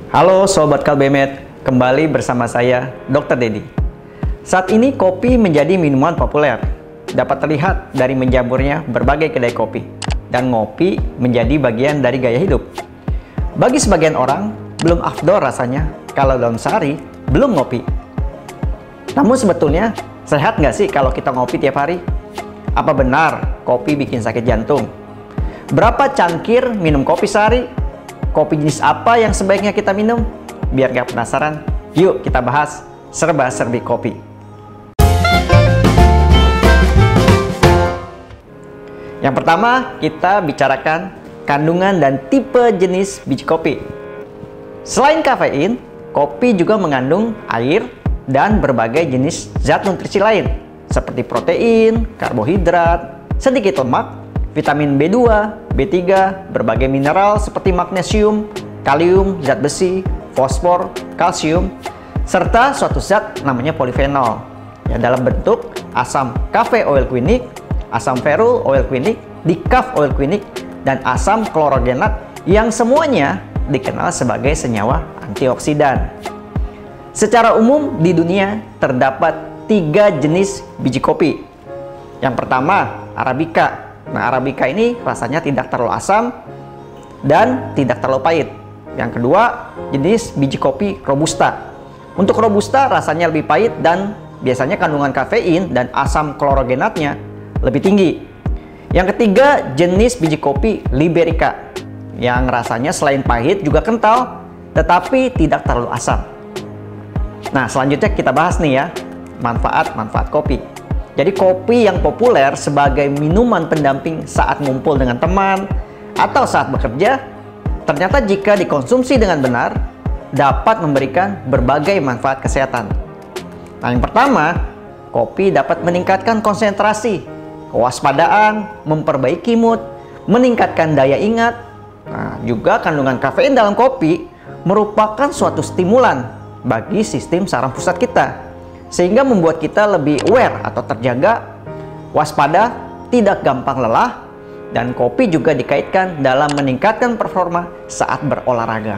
Halo Sobat Kalbemed, kembali bersama saya Dr. Dedi. Saat ini kopi menjadi minuman populer. Dapat terlihat dari menjamurnya berbagai kedai kopi. Dan ngopi menjadi bagian dari gaya hidup. Bagi sebagian orang, belum afdol rasanya kalau dalam sehari belum ngopi. Namun sebetulnya, sehat nggak sih kalau kita ngopi tiap hari? Apa benar kopi bikin sakit jantung? Berapa cangkir minum kopi sehari? Kopi jenis apa yang sebaiknya kita minum? Biar gak penasaran, yuk kita bahas serba-serbi kopi. Yang pertama, kita bicarakan kandungan dan tipe jenis biji kopi. Selain kafein, kopi juga mengandung air dan berbagai jenis zat nutrisi lain, seperti protein, karbohidrat, sedikit lemak, vitamin B2, B3, berbagai mineral seperti magnesium, kalium, zat besi, fosfor, kalsium, serta suatu zat namanya polifenol ya, dalam bentuk asam cafe oil quinic, asam ferul oil quinic, decaf oil quinic, dan asam klorogenat yang semuanya dikenal sebagai senyawa antioksidan. Secara umum di dunia terdapat 3 jenis biji kopi. Yang pertama, Arabica. Nah, Arabica ini rasanya tidak terlalu asam dan tidak terlalu pahit. Yang kedua, jenis biji kopi Robusta. Untuk Robusta rasanya lebih pahit dan biasanya kandungan kafein dan asam klorogenatnya lebih tinggi. Yang ketiga, jenis biji kopi Liberica, yang rasanya selain pahit juga kental, tetapi tidak terlalu asam. Nah, selanjutnya kita bahas nih ya, manfaat-manfaat kopi. Jadi kopi yang populer sebagai minuman pendamping saat ngumpul dengan teman atau saat bekerja, ternyata jika dikonsumsi dengan benar, dapat memberikan berbagai manfaat kesehatan. Nah, yang pertama, kopi dapat meningkatkan konsentrasi, kewaspadaan, memperbaiki mood, meningkatkan daya ingat. Nah, juga kandungan kafein dalam kopi merupakan suatu stimulan bagi sistem saraf pusat kita, sehingga membuat kita lebih aware atau terjaga, waspada, tidak gampang lelah, dan kopi juga dikaitkan dalam meningkatkan performa saat berolahraga.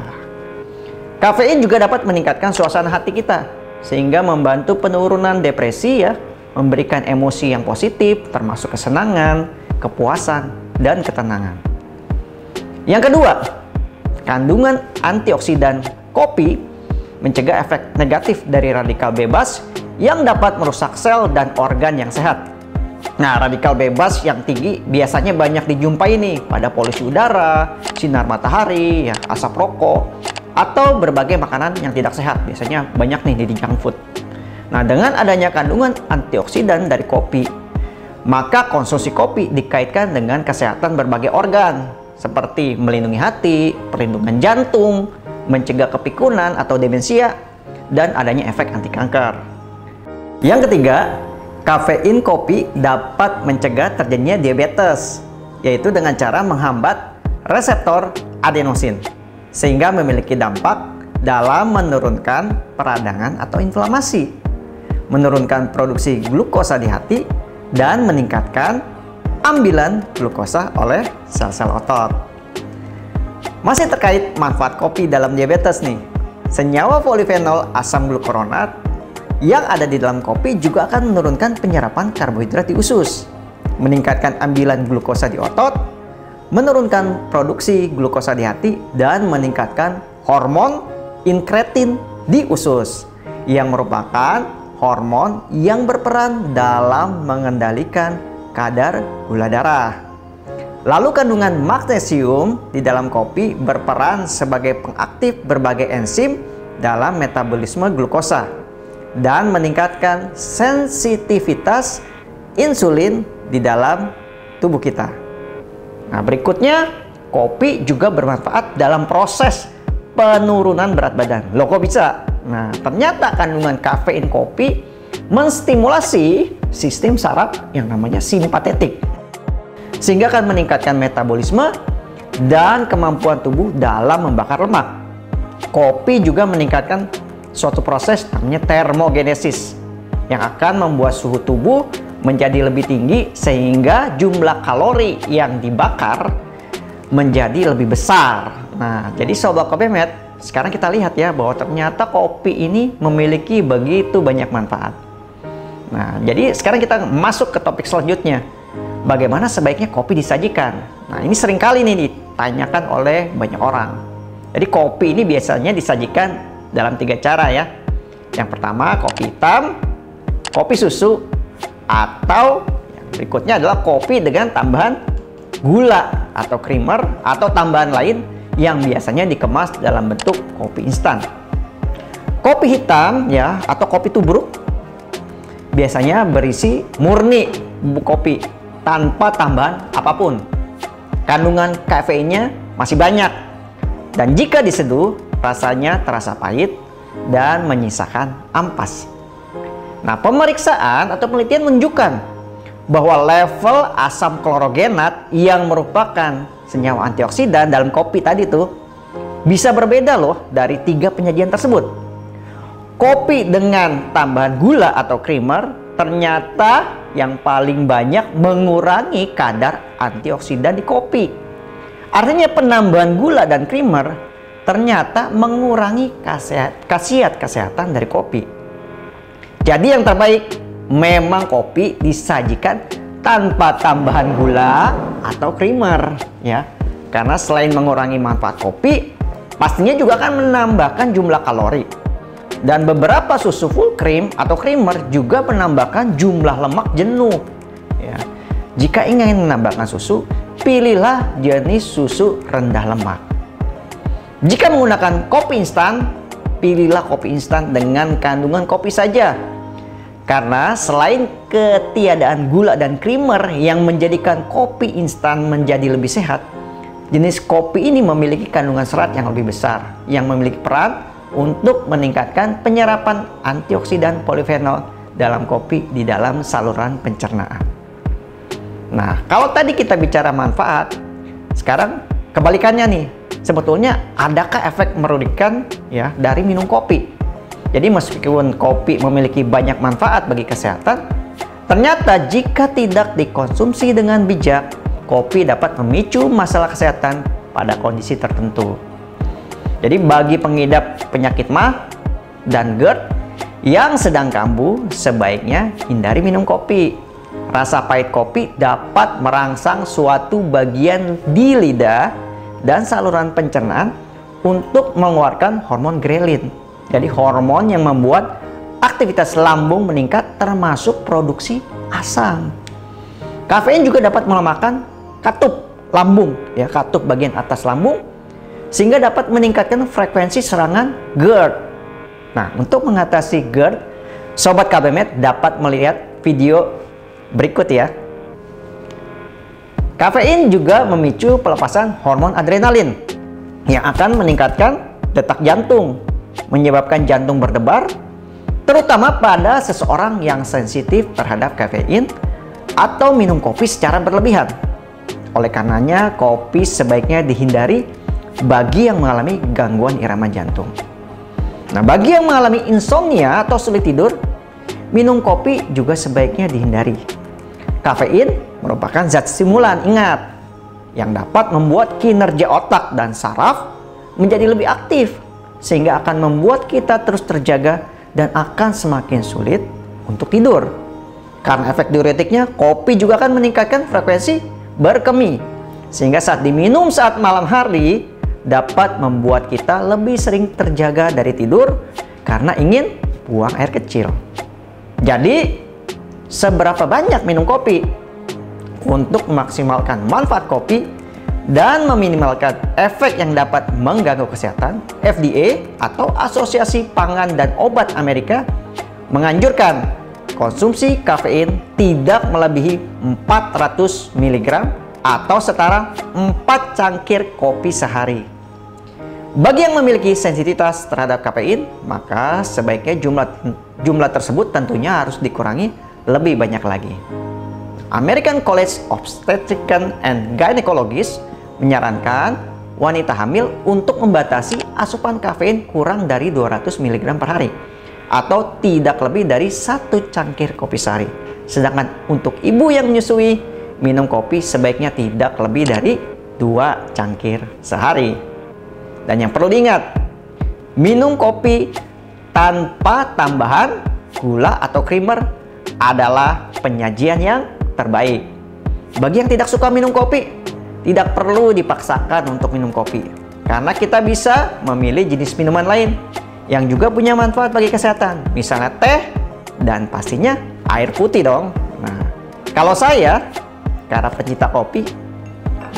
Kafein juga dapat meningkatkan suasana hati kita, sehingga membantu penurunan depresi ya, memberikan emosi yang positif, termasuk kesenangan, kepuasan, dan ketenangan. Yang kedua, kandungan antioksidan kopi mencegah efek negatif dari radikal bebas yang dapat merusak sel dan organ yang sehat. Nah, radikal bebas yang tinggi biasanya banyak dijumpai nih pada polusi udara, sinar matahari, ya, asap rokok, atau berbagai makanan yang tidak sehat. Biasanya banyak nih di junk food. Nah, dengan adanya kandungan antioksidan dari kopi, maka konsumsi kopi dikaitkan dengan kesehatan berbagai organ, seperti melindungi hati, perlindungan jantung, mencegah kepikunan atau demensia, dan adanya efek anti kanker. Yang ketiga, kafein kopi dapat mencegah terjadinya diabetes, yaitu dengan cara menghambat reseptor adenosin, sehingga memiliki dampak dalam menurunkan peradangan atau inflamasi, menurunkan produksi glukosa di hati, dan meningkatkan ambilan glukosa oleh sel-sel otot. Masih terkait manfaat kopi dalam diabetes nih, senyawa polifenol asam glukuronat yang ada di dalam kopi juga akan menurunkan penyerapan karbohidrat di usus, meningkatkan ambilan glukosa di otot, menurunkan produksi glukosa di hati, dan meningkatkan hormon inkretin di usus, yang merupakan hormon yang berperan dalam mengendalikan kadar gula darah. Lalu kandungan magnesium di dalam kopi berperan sebagai pengaktif berbagai enzim dalam metabolisme glukosa dan meningkatkan sensitivitas insulin di dalam tubuh kita. Nah, berikutnya, kopi juga bermanfaat dalam proses penurunan berat badan. Loh, kok bisa? Nah, ternyata kandungan kafein kopi menstimulasi sistem saraf yang namanya simpatetik, sehingga akan meningkatkan metabolisme dan kemampuan tubuh dalam membakar lemak. Kopi juga meningkatkan suatu proses namanya termogenesis yang akan membuat suhu tubuh menjadi lebih tinggi, sehingga jumlah kalori yang dibakar menjadi lebih besar. Nah, jadi Sobat Kopemed, sekarang kita lihat ya bahwa ternyata kopi ini memiliki begitu banyak manfaat. Nah, jadi sekarang kita masuk ke topik selanjutnya. Bagaimana sebaiknya kopi disajikan? Nah, ini seringkali nih ditanyakan oleh banyak orang. Jadi kopi ini biasanya disajikan dalam 3 cara ya. Yang pertama kopi hitam, kopi susu, atau yang berikutnya adalah kopi dengan tambahan gula atau creamer atau tambahan lain yang biasanya dikemas dalam bentuk kopi instan. Kopi hitam ya atau kopi tubruk biasanya berisi murni bubuk kopi tanpa tambahan apapun. Kandungan kafeinnya masih banyak dan jika diseduh rasanya terasa pahit dan menyisakan ampas. Nah, pemeriksaan atau penelitian menunjukkan bahwa level asam klorogenat yang merupakan senyawa antioksidan dalam kopi tadi tuh bisa berbeda loh dari 3 penyajian tersebut. Kopi dengan tambahan gula atau creamer ternyata yang paling banyak mengurangi kadar antioksidan di kopi. Artinya penambahan gula dan creamer ternyata mengurangi khasiat kesehatan dari kopi. Jadi yang terbaik memang kopi disajikan tanpa tambahan gula atau creamer ya. Karena selain mengurangi manfaat kopi, pastinya juga akan menambahkan jumlah kalori. Dan beberapa susu full cream atau creamer juga menambahkan jumlah lemak jenuh ya. Jika ingin menambahkan susu, pilihlah jenis susu rendah lemak. Jika menggunakan kopi instan, pilihlah kopi instan dengan kandungan kopi saja. Karena selain ketiadaan gula dan creamer yang menjadikan kopi instan menjadi lebih sehat, jenis kopi ini memiliki kandungan serat yang lebih besar, yang memiliki peran untuk meningkatkan penyerapan antioksidan polifenol dalam kopi di dalam saluran pencernaan. Nah, kalau tadi kita bicara manfaat, sekarang kebalikannya nih. Sebetulnya adakah efek merugikan ya dari minum kopi? Jadi meskipun kopi memiliki banyak manfaat bagi kesehatan, ternyata jika tidak dikonsumsi dengan bijak, kopi dapat memicu masalah kesehatan pada kondisi tertentu. Jadi bagi pengidap penyakit MAH dan GERD yang sedang kambuh, sebaiknya hindari minum kopi. Rasa pahit kopi dapat merangsang suatu bagian di lidah dan saluran pencernaan untuk mengeluarkan hormon grelin. Jadi hormon yang membuat aktivitas lambung meningkat termasuk produksi asam. Kafein juga dapat melemahkan katup lambung ya, katup bagian atas lambung sehingga dapat meningkatkan frekuensi serangan GERD. Nah, untuk mengatasi GERD, Sobat KBMed dapat melihat video berikut ya. Kafein juga memicu pelepasan hormon adrenalin yang akan meningkatkan detak jantung, menyebabkan jantung berdebar, terutama pada seseorang yang sensitif terhadap kafein atau minum kopi secara berlebihan. Oleh karenanya, kopi sebaiknya dihindari bagi yang mengalami gangguan irama jantung. Nah, bagi yang mengalami insomnia atau sulit tidur, minum kopi juga sebaiknya dihindari. Kafein merupakan zat stimulan, ingat, yang dapat membuat kinerja otak dan saraf menjadi lebih aktif, sehingga akan membuat kita terus terjaga dan akan semakin sulit untuk tidur. Karena efek diuretiknya, kopi juga akan meningkatkan frekuensi berkemih, sehingga saat diminum saat malam hari dapat membuat kita lebih sering terjaga dari tidur karena ingin buang air kecil. Jadi, seberapa banyak minum kopi? Untuk memaksimalkan manfaat kopi dan meminimalkan efek yang dapat mengganggu kesehatan, FDA atau Asosiasi Pangan dan Obat Amerika menganjurkan konsumsi kafein tidak melebihi 400 mg atau setara 4 cangkir kopi sehari. Bagi yang memiliki sensitivitas terhadap kafein, maka sebaiknya jumlah tersebut tentunya harus dikurangi lebih banyak lagi. American College of Obstetricians and Gynecologists menyarankan wanita hamil untuk membatasi asupan kafein kurang dari 200 mg per hari atau tidak lebih dari 1 cangkir kopi sehari. Sedangkan untuk ibu yang menyusui, minum kopi sebaiknya tidak lebih dari 2 cangkir sehari. Dan yang perlu diingat, Minum kopi tanpa tambahan gula atau creamer adalah penyajian yang terbaik. Bagi yang tidak suka minum kopi, tidak perlu dipaksakan untuk minum kopi, karena kita bisa memilih jenis minuman lain yang juga punya manfaat bagi kesehatan, misalnya teh dan pastinya air putih dong. Nah, kalau saya, karena pencinta kopi,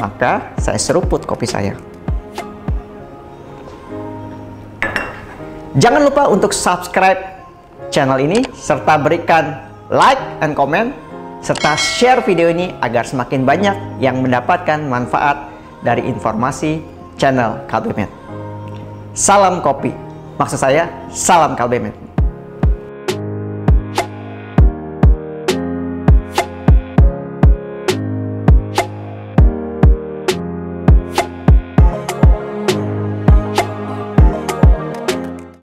maka saya seruput kopi saya. Jangan lupa untuk subscribe channel ini, serta berikan like and comment, serta share video ini agar semakin banyak yang mendapatkan manfaat dari informasi channel Kalbe Med. Salam kopi. Maksud saya, salam Kalbe Med.